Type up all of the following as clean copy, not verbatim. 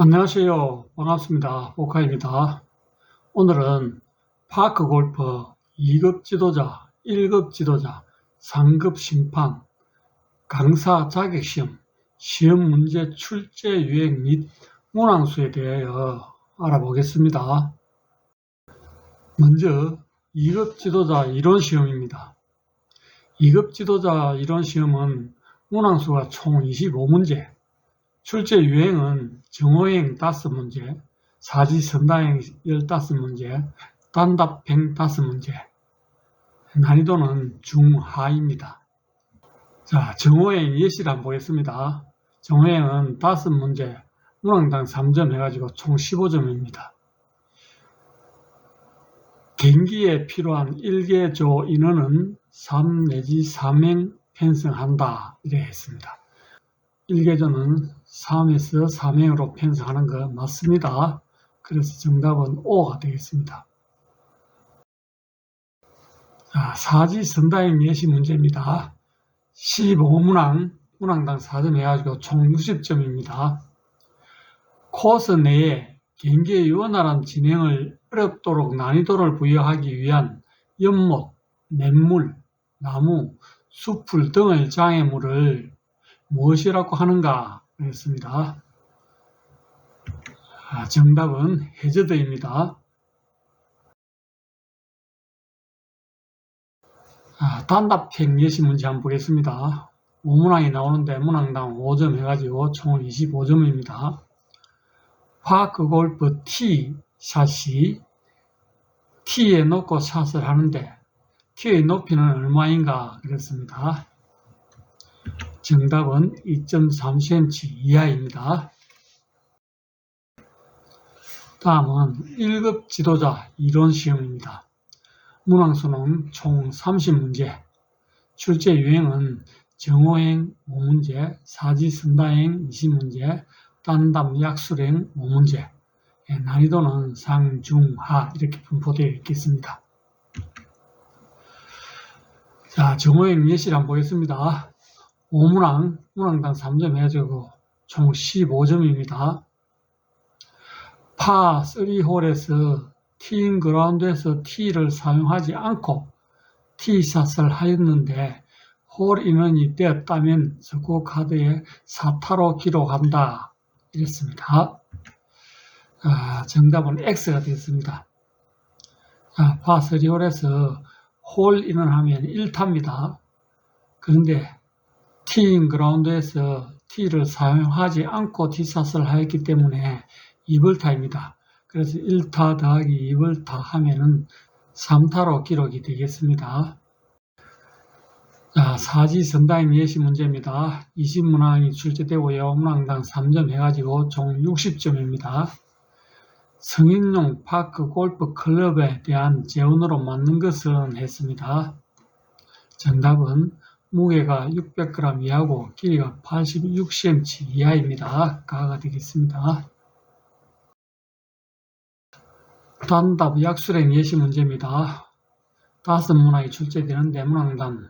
안녕하세요. 반갑습니다. 보카입니다. 오늘은 파크골프 2급 지도자, 1급 지도자, 상급 심판, 강사 자격시험, 시험 문제 출제 유행 및 문항수에 대하여 알아보겠습니다. 먼저 2급 지도자 이론시험입니다. 2급 지도자 이론시험은 문항수가 총 25문제, 출제 유행은 정오행 5문제, 사지선다행 15문제, 단답행 5문제, 난이도는 중하입니다. 자, 정오행 예시를 한번 보겠습니다. 정오행은 5문제, 문항당 3점 해가지고 총 15점입니다. 경기에 필요한 1개조 인원은 3 내지 3행 편성한다 이래 했습니다. 1개조는 3에서 3행으로 편성하는 거 맞습니다. 그래서 정답은 O가 되겠습니다. 자, 사지선다행 예시 문제입니다. 15문항, 문항당 4점 해가지고 총 60점입니다. 코스 내에 경기의 원활한 진행을 어렵도록 난이도를 부여하기 위한 연못, 냇물, 나무, 숲풀 등의 장애물을 무엇이라고 하는가 했습니다. 정답은 해저드입니다. 단답행 예시 문제 한번 보겠습니다. 5문항이 나오는데 문항당 5점 해가지고 총 25점입니다. 파크골프 티 샷이 티에 놓고 샷을 하는데 티의 높이는 얼마인가 그랬습니다. 정답은 2.3cm 이하입니다. 다음은 1급 지도자 이론시험입니다. 문항수는 총 30문제, 출제 유행은 정오행 5문제, 사지선다행 20문제, 단답 약술행 5문제, 난이도는 상, 중, 하 이렇게 분포되어 있겠습니다. 자, 정오행 예시를 한번 보겠습니다. 5문항, 문항당 3점 해가지고 총 15점입니다. 파 3홀에서 티잉 그라운드에서 티를 사용하지 않고 티샷을 하였는데 홀 인원이 되었다면 스코어 카드에 4타로 기록한다 이랬습니다. 정답은 X가 되겠습니다. 파 3홀에서 홀 인원 하면 1타입니다. 그런데 티잉 그라운드에서 티를 사용하지 않고 티샷을 하였기 때문에 2벌타입니다. 그래서 1타 더하기 2벌타 하면은 3타로 기록이 되겠습니다. 자, 사지선다행 예시 문제입니다. 20문항이 출제되고요. 문항당 3점 해가지고 총 60점입니다. 성인용 파크 골프 클럽에 대한 재원으로 맞는 것은 했습니다. 정답은 무게가 600g 이하고 길이가 86cm 이하입니다. 가가 되겠습니다. 단답 약술행 예시 문제입니다. 5문항이 출제되는데 문항당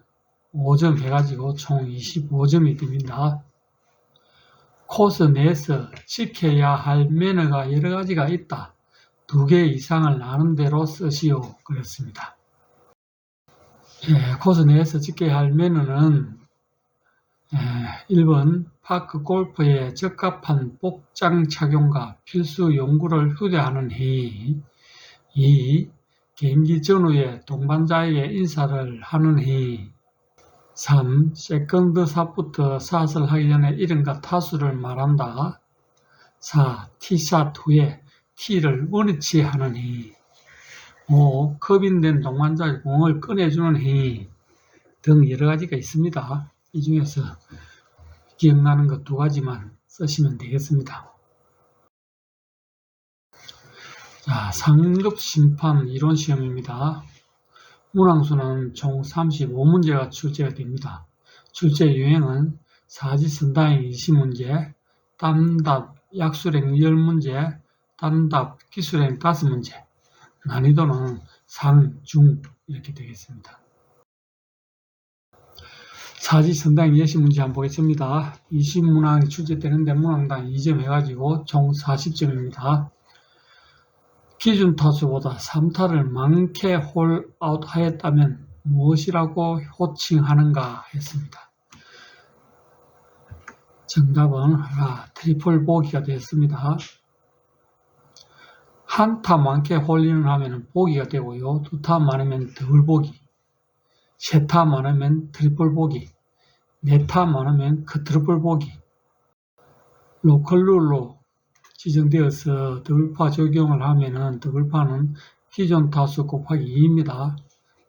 5점 해가지고 총 25점이 됩니다. 코스 내에서 지켜야 할 매너가 여러 가지가 있다. 2개 이상을 나눈 대로 쓰시오. 그랬습니다. 코스 내에서 지켜야 할 매너는 1번 파크 골프에 적합한 복장 착용과 필수 용구를 휴대하는 행위. 2. 경기 전후에 동반자에게 인사를 하는 행위. 3. 세컨드 샷부터 샷을 하기 전에 이름과 타수를 말한다. 4. 티샷 후에 티를 원위치하는 행위. 5. 커빙된 동반자의 공을 꺼내주는 행위 등 여러 가지가 있습니다. 이 중에서 기억나는 것 2가지만 쓰시면 되겠습니다. 자, 상급 심판 이론시험입니다. 문항수는 총 35문제가 출제가 됩니다. 출제 유행은 사지선다행 20문제, 단답 약술행 10문제, 단답 기술행 5문제, 난이도는 상, 중 이렇게 되겠습니다. 사지선당 예시 문제 한번 보겠습니다. 20문항이 출제되는데 문항당 2점 해가지고 총 40점입니다. 기준 타수보다 3타를 많게 홀아웃 하였다면 무엇이라고 호칭하는가 했습니다. 정답은 트리플 보기가 되었습니다. 한타 많게 홀인을 하면 보기가 되고요. 2타 많으면 더블 보기, 3타 많으면 트리플 보기, 4타 많으면 쿼드러플 보기. 로컬 룰로 지정되어서 더블파 적용을 하면은 더블파는 기존 타수 곱하기 2입니다.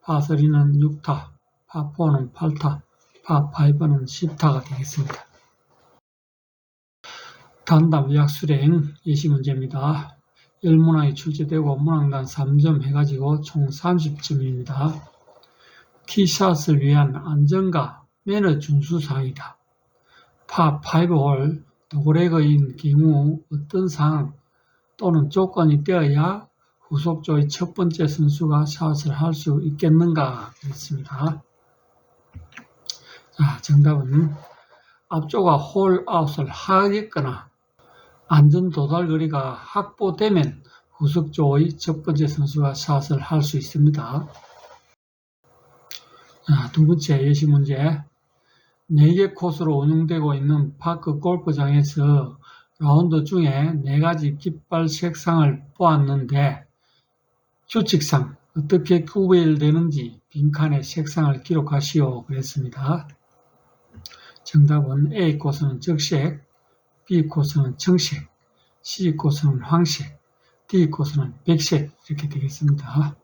파3는 6타, 파4는 8타, 파5는 10타가 되겠습니다. 단답 약수랭 예시 문제입니다. 10문항이 출제되고 문항당 3점 해가지고 총 30점입니다. 티샷을 위한 안전과 매너 준수사항이다. 파5홀 도그레그인 경우 어떤 사항 또는 조건이 되어야 후속조의 첫 번째 선수가 샷을 할 수 있겠는가 그랬습니다. 자, 정답은 앞조가 홀아웃을 하겠거나 안전 도달 거리가 확보되면 후속조의 첫 번째 선수가 샷을 할 수 있습니다. 자, 두 번째 예시 문제. 4개 코스로 운영되고 있는 파크 골프장에서 라운드 중에 4가지 깃발 색상을 보았는데 규칙상 어떻게 구별되는지 빈칸에 색상을 기록하시오 그랬습니다. 정답은 A 코스는 적색, B 코스는 청색, C 코스는 황색, D 코스는 백색 이렇게 되겠습니다.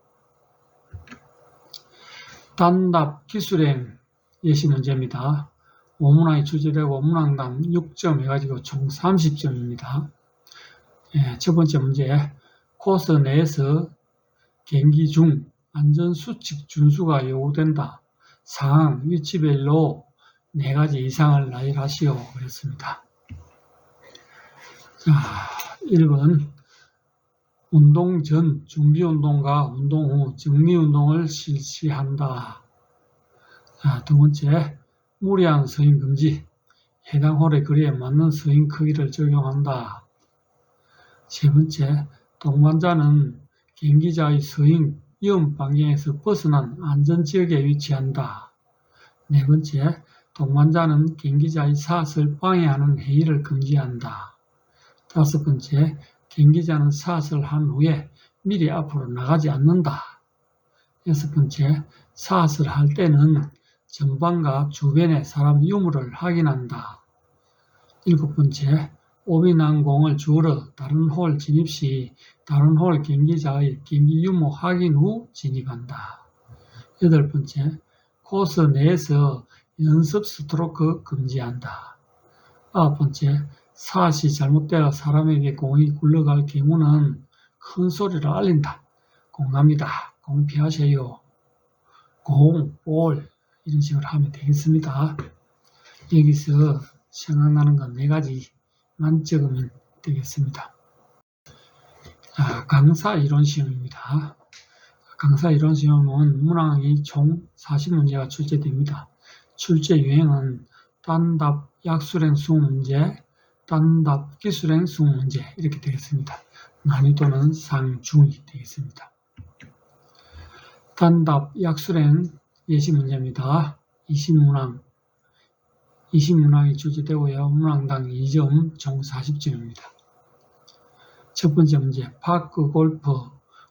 단답 기술행 예시 문제입니다. 5문항이 출제되고 문항당 6점 해가지고 총 30점입니다. 첫 번째 문제, 코스 내에서 경기 중 안전수칙 준수가 요구된다. 상황, 위치별로 4가지 이상을 나열하시오 그랬습니다. 자, 1번 운동 전 준비운동과 운동 후 정리운동을 실시한다. 자, 두 번째 무리한 스윙 금지, 해당 홀의 거리에 맞는 스윙 크기를 적용한다. 세 번째, 동반자는 경기자의 스윙 위험 반경에서 벗어난 안전지역에 위치한다. 네 번째, 동반자는 경기자의 샷을 방해하는 행위를 금지한다. 다섯 번째, 경기자는 샷을 한 후에 미리 앞으로 나가지 않는다. 여섯 번째, 샷을 할 때는 전방과 주변의 사람 유무를 확인한다. 일곱 번째, 오비 난 공을 주우러 다른 홀 진입 시 다른 홀 경기자의 경기 유무 확인 후 진입한다. 여덟 번째, 코스 내에서 연습 스트로크 금지한다. 아홉 번째, 샷이 잘못되어 사람에게 공이 굴러갈 경우는 큰 소리로 알린다. 공 갑니다. 공 피하세요. 공, 볼 이런 식으로 하면 되겠습니다. 여기서 생각나는 건 4가지만 적으면 되겠습니다. 강사 이론 시험입니다. 강사 이론 시험은 문항이 총 40문제가 출제됩니다. 출제 유형은 단답 약수랭 20문제, 단답 기술행 20문제 이렇게 되겠습니다. 난이도는 상중이 되겠습니다. 단답 약수랭 예시 문제입니다. 20문항이 출제되고요. 문항당 2점, 총 40점입니다. 첫 번째 문제, 파크 골프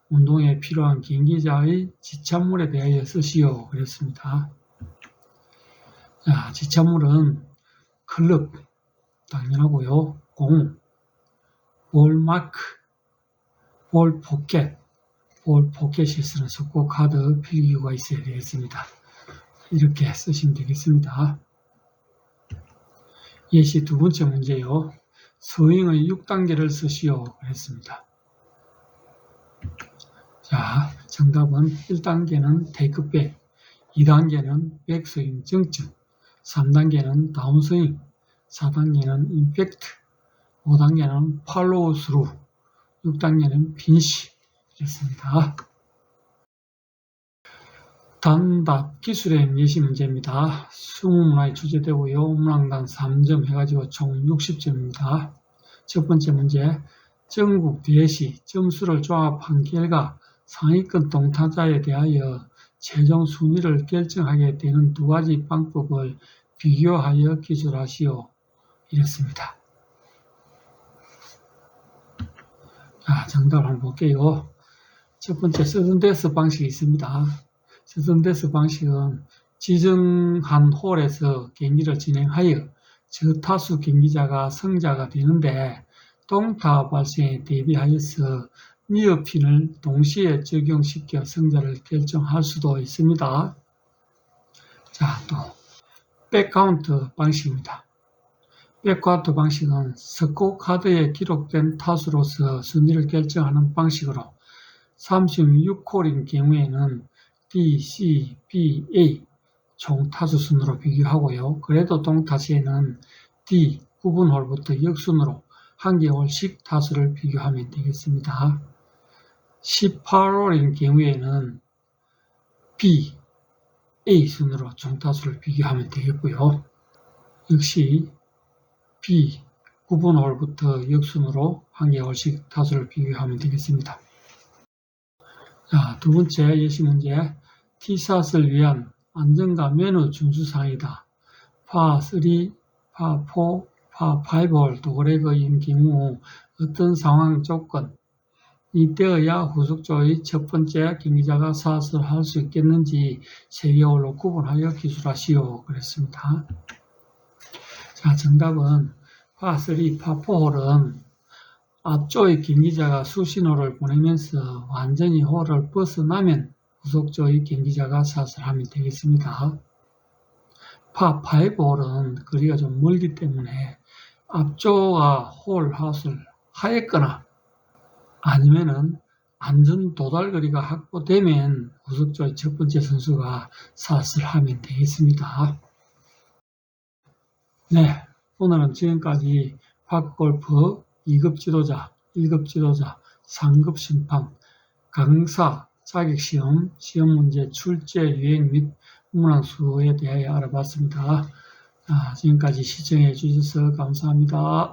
운동에 필요한 경기자의 지참물에 대하여 쓰시오 그랬습니다. 자, 지참물은 클럽 당연하고요. 공, 볼 마크, 볼 포켓, 볼 포켓이 쓰는 속고 카드 필기구가 있어야 되겠습니다. 이렇게 쓰시면 되겠습니다. 예시 두 번째 문제요. 스윙의 6단계를 쓰시오 그랬습니다. 자, 정답은 1단계는 테이크백, 2단계는 백스윙 정점, 3단계는 다운스윙, 4단계는 임팩트, 5단계는 팔로우 스루, 6단계는 핀시 이랬습니다. 단답 기술의 예시 문제입니다. 20문항이 출제되고요. 문항당 3점 해가지고 총 60점입니다. 첫 번째 문제, 전국 대시 점수를 조합한 결과 상위권 동타자에 대하여 최종 순위를 결정하게 되는 두 가지 방법을 비교하여 기술하시오. 이랬습니다. 자, 정답을 한번 볼게요. 첫 번째 서든데스 방식이 있습니다. 서든데스 방식은 지정한 홀에서 경기를 진행하여 저타수 경기자가 승자가 되는데 동타 발생에 대비하여서 니어핀을 동시에 적용시켜 승자를 결정할 수도 있습니다. 자, 또 백카운트 방식입니다. 백카운트 방식은 스코어 카드에 기록된 타수로서 순위를 결정하는 방식으로 36홀인 경우에는 D, C, B, A 총 타수 순으로 비교하고요. 그래도 동타 시에는 D 9분 홀부터 역순으로 한 개 홀씩 타수를 비교하면 되겠습니다. 18홀인 경우에는 B, A 순으로 총 타수를 비교하면 되겠고요. 역시 B 9분 홀부터 역순으로 한 개 홀씩 타수를 비교하면 되겠습니다. 자, 두 번째 예시 문제. 티샷을 위한 안전과 매너 준수사항이다. 파3, 파4, 파5홀 도그레그인 경우 어떤 상황 조건, 이때어야 후속조의 첫 번째 경기자가 샷을 할 수 있겠는지 세 개 홀로 구분하여 기술하시오. 그랬습니다. 자, 정답은 파3, 파4홀은 앞조의 경기자가 수신호를 보내면서 완전히 홀을 벗어나면 후속조의 경기자가 샷을 하면 되겠습니다. 파5홀은 거리가 좀 멀기 때문에 앞조가 홀 핫을 하였거나 아니면은 안전 도달 거리가 확보되면 후속조의 첫 번째 선수가 샷을 하면 되겠습니다. 네, 오늘은 지금까지 팟골프 2급 지도자, 1급 지도자, 3급 심판, 강사, 자격시험, 시험 문제 출제 유행 및 문항수에 대하여 알아봤습니다. 지금까지 시청해 주셔서 감사합니다.